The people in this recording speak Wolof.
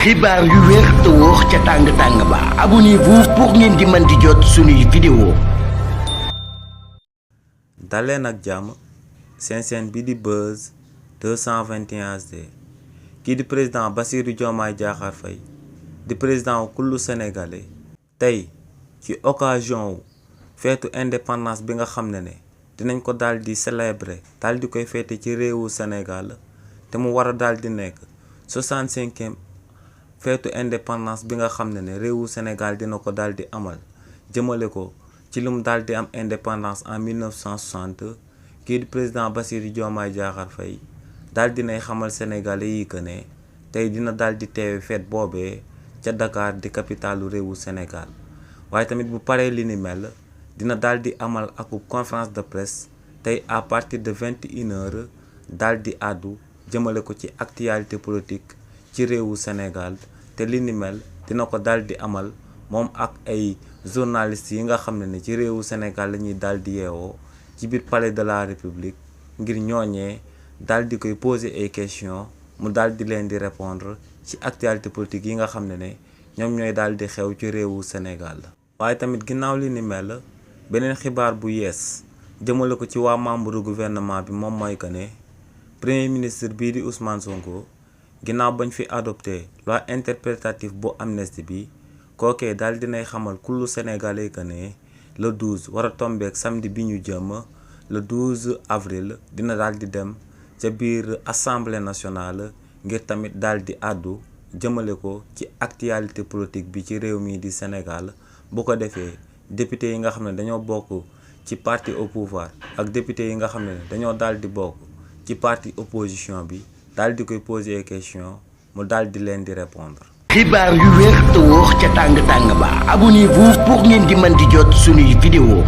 xibaar yu wér te wóor ca tàng-tàng ba abonnez-vous pour ngeen di mën di jot suñuy vidéo. daleen ak jàmm seen chaîne bi di Buzz 221 HD kii di président Bassirou Diomaye Diakhar Faye di président kullu sénégalais tey ci occasion wu feetu indépendance bi nga xam ne dinañ ko daal di célébrer daal di koy feete ci réewu Sénégal te mu war a daal di nekk 65e feetu indépendance bi nga xam ne réewu Sénégal dina ko daal di amal jëmale ko ci lu mu daal di am indépendance en 1960 kii di président Bassirou Diomaye Diakhar Faye daal dinay xamal sénégalais yi que ne tey dina daal di teewe feet boobee ca Dakar di capitalu réewu Sénégal waaye tamit bu paree li ni mel dina daal di amal ak conférence de presse tey à partir de 21h daal di àddu jëmale ko ci actualité politique ci réewu Sénégal te li ni mel dina ko daal di amal moom ak ay journalistes yi nga xam ne ci réewu Sénégal la ñuy daal di yeewoo ci biir palais de la République ngir ñooñee daal di koy poser ay questions mu daal di leen di répondre ci actualité politique yi nga xam ne ñoom ñooy daal di xew ci réewu Sénégal. waaye tamit ginnaaw li ni mel beneen xibaar bu yees jëmale ko ci waa membre gouvernement bi moom mooy que ne premier ministre bii di Ousmane Sonko ginnaaw bañ fi adopté loi interprétative bu amnistie bi kookee daal dinay xamal kullu sénégalais que ne le 12 war a tombeek samedi bi ñu jëm le 12 avril dina daal di dem ca biir assemblée nationale ngir tamit daal di àddu jëmale ko ci actualité politique bi ci réew mi di Sénégal bu ko defee député yi nga xam ne dañoo bokk ci parti au pouvoir ak député yi nga xam ne dañoo daal di bokk ci parti opposition bi daal di koy poser question mu daal di leen di répondre. xibaar yu wér te wóor ca tàng-tàng ba abonnez-vous pour ngeen di mën di jot suñuy vidéo.